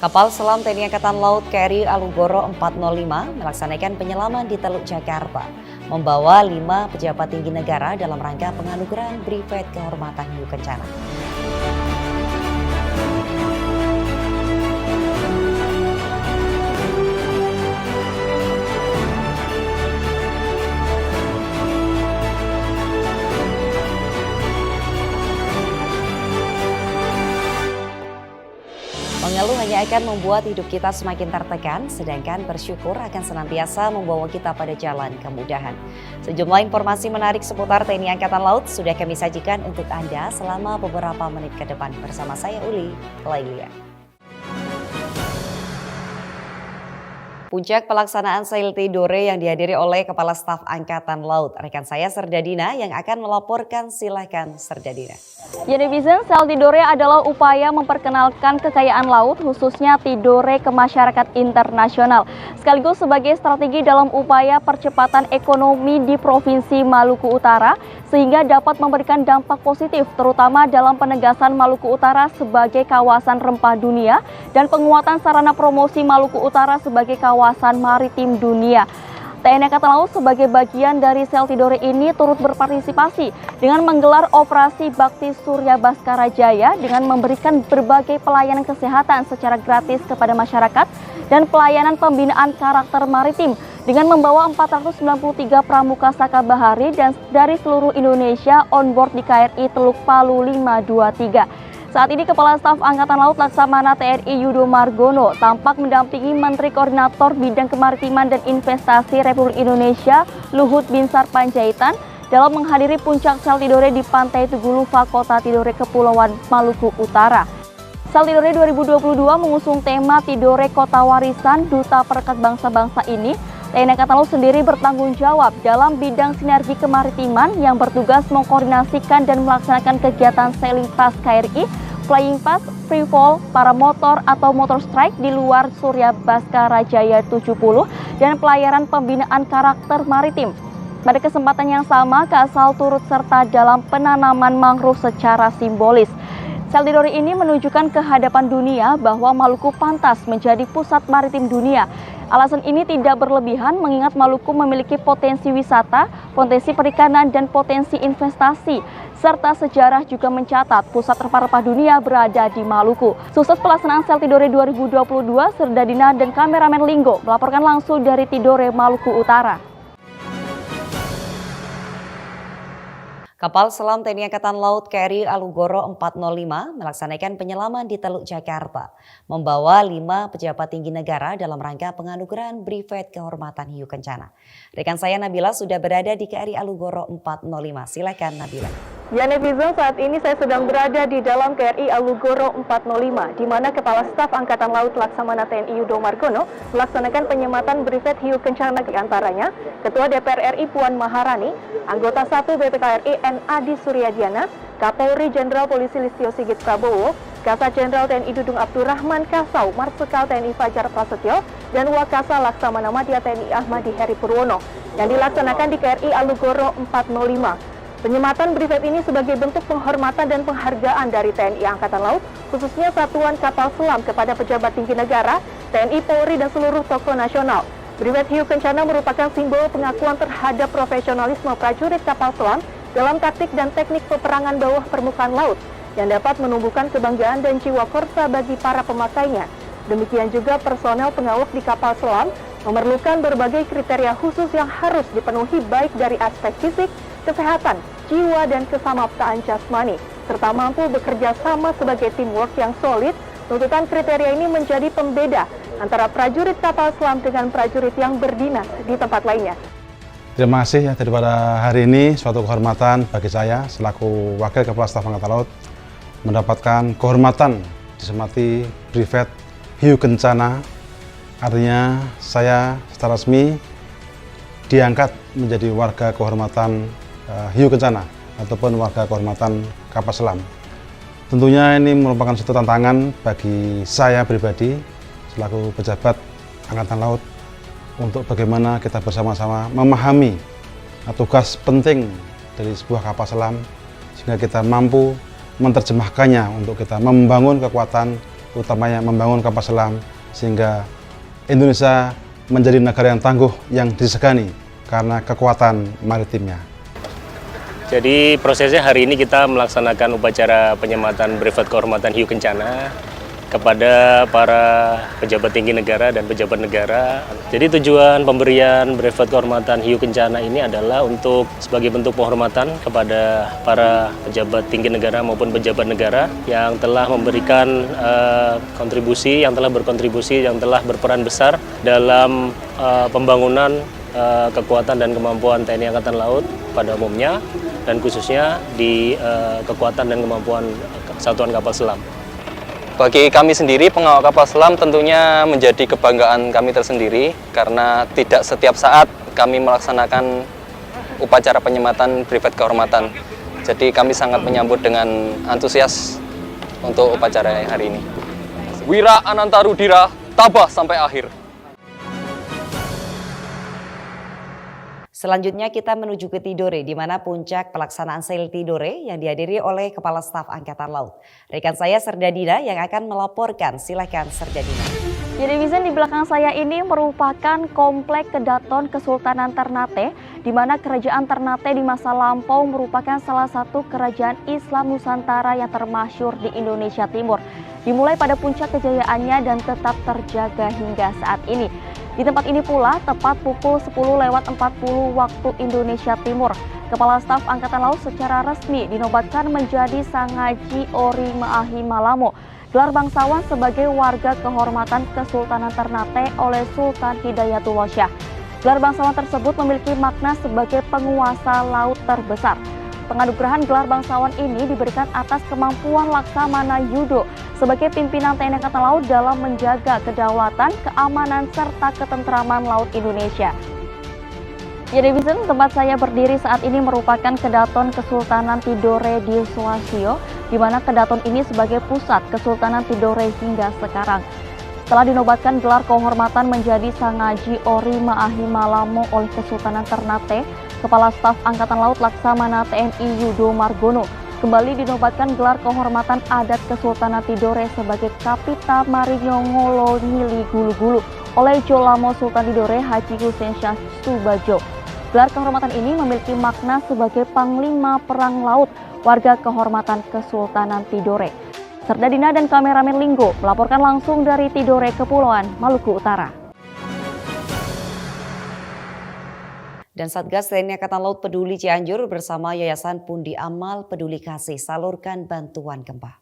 Kapal selam TNI Angkatan Laut KRI Alugoro 405 melaksanakan penyelaman di Teluk Jakarta, membawa 5 pejabat tinggi negara dalam rangka penganugerahan Brevet Kehormatan Hiu Kencana. Mengeluh hanya akan membuat hidup kita semakin tertekan, sedangkan bersyukur akan senantiasa membawa kita pada jalan kemudahan. Sejumlah informasi menarik seputar TNI Angkatan Laut sudah kami sajikan untuk Anda selama beberapa menit ke depan bersama saya Uli Lailia. Puncak pelaksanaan Sail Tidore yang dihadiri oleh Kepala Staf Angkatan Laut. Rekan saya Serdadina yang akan melaporkan, silakan Serdadina. Ya netizen, Sail Tidore adalah upaya memperkenalkan kekayaan laut khususnya Tidore ke masyarakat internasional. Sekaligus sebagai strategi dalam upaya percepatan ekonomi di Provinsi Maluku Utara sehingga dapat memberikan dampak positif terutama dalam penegasan Maluku Utara sebagai kawasan rempah dunia dan penguatan sarana promosi Maluku Utara sebagai kawasan maritim dunia. TNI Angkatan Laut sebagai bagian dari Sail Tidore ini turut berpartisipasi dengan menggelar operasi Bakti Surya Baskara Jaya dengan memberikan berbagai pelayanan kesehatan secara gratis kepada masyarakat dan pelayanan pembinaan karakter maritim dengan membawa 493 pramuka Saka Bahari dan dari seluruh Indonesia on board di KRI Teluk Palu 523. Saat ini Kepala Staf Angkatan Laut Laksamana TNI Yudo Margono tampak mendampingi Menteri Koordinator Bidang Kemaritiman dan Investasi Republik Indonesia Luhut Binsar Panjaitan dalam menghadiri puncak Sail Tidore di Pantai Tugulufa, Kota Tidore, Kepulauan Maluku Utara. Sail Tidore 2022 mengusung tema Tidore Kota Warisan Duta Perekat Bangsa-Bangsa ini. TNI Angkatan Laut sendiri bertanggung jawab dalam bidang sinergi kemaritiman yang bertugas mengkoordinasikan dan melaksanakan kegiatan Sailing Pass KRI, Flying Pass, Free Fall, paramotor atau motor strike di luar Surya Baskara Jaya 70 dan pelayaran pembinaan karakter maritim. Pada kesempatan yang sama, Kasal turut serta dalam penanaman mangrove secara simbolis. Sail Tidore ini menunjukkan ke hadapan dunia bahwa Maluku pantas menjadi pusat maritim dunia. Alasan ini tidak berlebihan mengingat Maluku memiliki potensi wisata, potensi perikanan, dan potensi investasi. Serta sejarah juga mencatat pusat rempah-rempah dunia berada di Maluku. Sukses pelaksanaan Sail Tidore 2022, Serdadina dan kameramen Linggo melaporkan langsung dari Tidore, Maluku Utara. Kapal selam TNI Angkatan Laut KRI Alugoro 405 melaksanakan penyelaman di Teluk Jakarta, membawa 5 pejabat tinggi negara dalam rangka penganugerahan Brevet Kehormatan Hiu Kencana. Rekan saya Nabila sudah berada di KRI Alugoro 405. Silakan Nabila. Ya netizen, saat ini saya sedang berada di dalam KRI Alugoro 405, di mana Kepala Staf Angkatan Laut Laksamana TNI Yudo Margono melaksanakan penyematan Brevet Hiu Kencana, di antaranya Ketua DPR RI Puan Maharani, Anggota 1 BPKRI N. Adi Suryadiana, Kapolri Jenderal Polisi Listio Sigit Prabowo, Kasat Jenderal TNI Dudung Abdurrahman Kasau, Marsikal TNI Fajar Prasetyo, dan Wakasa Laksamana Madya TNI Ahmadi Heri Purwono yang dilaksanakan di KRI Alugoro 405. Penyematan Brevet ini sebagai bentuk penghormatan dan penghargaan dari TNI Angkatan Laut, khususnya Satuan Kapal Selam kepada pejabat tinggi negara, TNI, Polri, dan seluruh tokoh nasional. Brevet Hiu Kencana merupakan simbol pengakuan terhadap profesionalisme prajurit kapal selam dalam taktik dan teknik peperangan bawah permukaan laut yang dapat menumbuhkan kebanggaan dan jiwa korsa bagi para pemakainya. Demikian juga personel pengawal di kapal selam memerlukan berbagai kriteria khusus yang harus dipenuhi baik dari aspek fisik, kesehatan, jiwa, dan kesamaptaan jasmani, serta mampu bekerja sama sebagai teamwork yang solid. Tuntutan kriteria ini menjadi pembeda antara prajurit kapal selam dengan prajurit yang berdinas di tempat lainnya. Terima kasih ya, daripada hari ini suatu kehormatan bagi saya selaku Wakil Kepala Staf Angkatan Laut mendapatkan kehormatan disemati Brevet Hiu Kencana. Artinya saya secara resmi diangkat menjadi warga kehormatan Hiu Kencana ataupun warga kehormatan kapal selam. Tentunya ini merupakan suatu tantangan bagi saya pribadi selaku pejabat Angkatan Laut untuk bagaimana kita bersama-sama memahami tugas penting dari sebuah kapal selam sehingga kita mampu menerjemahkannya untuk kita membangun kekuatan utamanya membangun kapal selam sehingga Indonesia menjadi negara yang tangguh yang disegani karena kekuatan maritimnya. Jadi prosesnya hari ini kita melaksanakan upacara penyematan Brevet Kehormatan Hiu Kencana kepada para pejabat tinggi negara dan pejabat negara. Jadi tujuan pemberian Brevet Kehormatan Hiu Kencana ini adalah untuk sebagai bentuk penghormatan kepada para pejabat tinggi negara maupun pejabat negara yang telah memberikan kontribusi, yang telah berkontribusi, yang telah berperan besar dalam pembangunan kekuatan dan kemampuan TNI Angkatan Laut pada umumnya dan khususnya di kekuatan dan kemampuan Satuan Kapal Selam. Bagi kami sendiri, pengawal kapal selam tentunya menjadi kebanggaan kami tersendiri karena tidak setiap saat kami melaksanakan upacara penyematan Brevet Kehormatan. Jadi kami sangat menyambut dengan antusias untuk upacara hari ini. Wira Anantarudira, tabah sampai akhir. Selanjutnya kita menuju ke Tidore, di mana puncak pelaksanaan sel Tidore yang dihadiri oleh Kepala Staf Angkatan Laut. Rekan saya Serdadina yang akan melaporkan, silakan Serdadina. Jadi di belakang saya ini merupakan komplek Kedaton Kesultanan Ternate, di mana kerajaan Ternate di masa lampau merupakan salah satu kerajaan Islam Nusantara yang termasyhur di Indonesia Timur. Dimulai pada puncak kejayaannya dan tetap terjaga hingga saat ini. Di tempat ini pula, tepat pukul 10:40 waktu Indonesia Timur, Kepala Staf Angkatan Laut secara resmi dinobatkan menjadi Sangaji Ori Maahi Malamo, gelar bangsawan sebagai warga kehormatan Kesultanan Ternate oleh Sultan Hidayatullah Shah. Gelar bangsawan tersebut memiliki makna sebagai penguasa laut terbesar. Penganugerahan gelar bangsawan ini diberikan atas kemampuan Laksamana Yudo sebagai pimpinan TNI Angkatan Laut dalam menjaga kedaulatan, keamanan, serta ketentraman Laut Indonesia. Ya, Division, tempat saya berdiri saat ini merupakan Kedaton Kesultanan Tidore di Suasio, di mana Kedaton ini sebagai pusat Kesultanan Tidore hingga sekarang. Setelah dinobatkan gelar kehormatan menjadi Sangaji Ori Maahi Malamo oleh Kesultanan Ternate, Kepala Staf Angkatan Laut Laksamana TNI Yudo Margono kembali dinobatkan gelar kehormatan adat Kesultanan Tidore sebagai Kapita Marinyo Ngolo Nyili Gulu-Gulu oleh Jolamo Sultan Tidore Haji Hussein Shah Subajo. Gelar kehormatan ini memiliki makna sebagai Panglima Perang Laut warga kehormatan Kesultanan Tidore. Serdadina dan kameramen Linggo melaporkan langsung dari Tidore, Kepulauan Maluku Utara. Dan Satgas TNI Angkatan Laut Peduli Cianjur bersama Yayasan Pundi Amal Peduli Kasih salurkan bantuan gempa.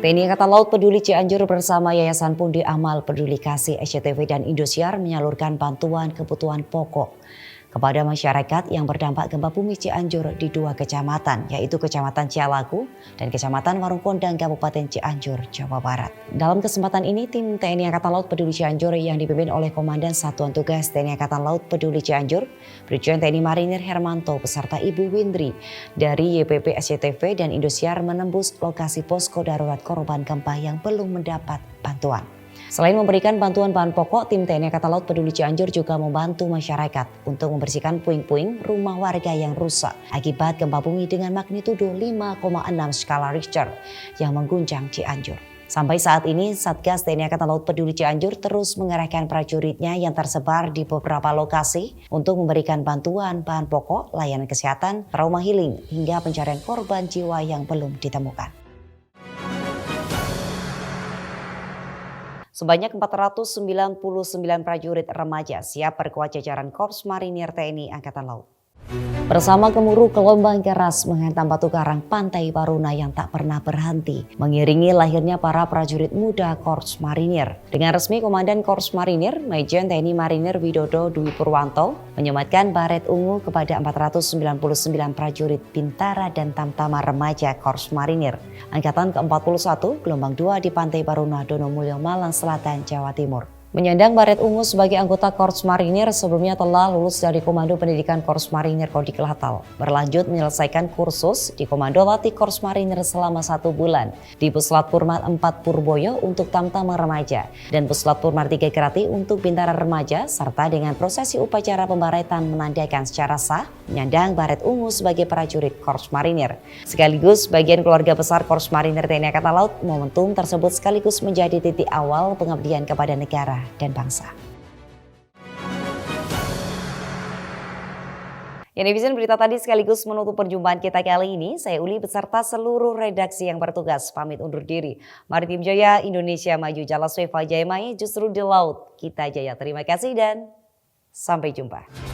TNI Angkatan Laut Peduli Cianjur bersama Yayasan Pundi Amal Peduli Kasih SCTV dan Indosiar menyalurkan bantuan kebutuhan pokok kepada masyarakat yang berdampak gempa bumi Cianjur di 2 kecamatan, yaitu Kecamatan Cialaku dan Kecamatan Warungkondang, Kabupaten Cianjur, Jawa Barat. Dalam kesempatan ini, tim TNI Angkatan Laut Peduli Cianjur yang dipimpin oleh Komandan Satuan Tugas TNI Angkatan Laut Peduli Cianjur, Brigjen TNI Marinir Hermanto beserta Ibu Windri dari YPP SCTV dan Indosiar menembus lokasi posko darurat korban gempa yang belum mendapat bantuan. Selain memberikan bantuan bahan pokok, tim TNI Angkatan Laut Peduli Cianjur juga membantu masyarakat untuk membersihkan puing-puing rumah warga yang rusak akibat gempa bumi dengan magnitudo 5,6 skala Richter yang mengguncang Cianjur. Sampai saat ini, Satgas TNI Angkatan Laut Peduli Cianjur terus mengerahkan prajuritnya yang tersebar di beberapa lokasi untuk memberikan bantuan bahan pokok, layanan kesehatan, trauma healing, hingga pencarian korban jiwa yang belum ditemukan. Sebanyak 499 prajurit remaja siap perkuat jajaran Korps Marinir TNI Angkatan Laut. Bersama gemuruh gelombang keras menghantam batu karang Pantai Baruna yang tak pernah berhenti, mengiringi lahirnya para prajurit muda Korps Marinir. Dengan resmi Komandan Korps Marinir, Majen TNI Marinir Widodo Dwi Purwanto menyematkan baret ungu kepada 499 prajurit Bintara dan Tamtama remaja Korps Marinir Angkatan ke-41 gelombang 2 di Pantai Baruna, Donomulyo, Malang Selatan, Jawa Timur. Menyandang baret ungu sebagai anggota Korps Marinir, sebelumnya telah lulus dari Komando Pendidikan Korps Marinir Kodik Latal. Berlanjut menyelesaikan kursus di Komando Latih Korps Marinir selama 1 bulan di Puslat Purmar 4 Purboyo untuk Tamtama Remaja dan Puslat Purmar 3 Grati untuk Bintara Remaja, serta dengan prosesi upacara pembaretan menandakan secara sah menyandang baret ungu sebagai prajurit Korps Marinir. Sekaligus bagian keluarga besar Korps Marinir TNI Angkatan Laut, momentum tersebut sekaligus menjadi titik awal pengabdian kepada negara dan bangsa. Ya, netizen, berita tadi sekaligus menutup perjumpaan kita kali ini. Saya Uli beserta seluruh redaksi yang bertugas pamit undur diri. Maritim Jaya, Indonesia maju, Jalasweva Jaya Mai, justru di laut kita jaya. Terima kasih dan sampai jumpa.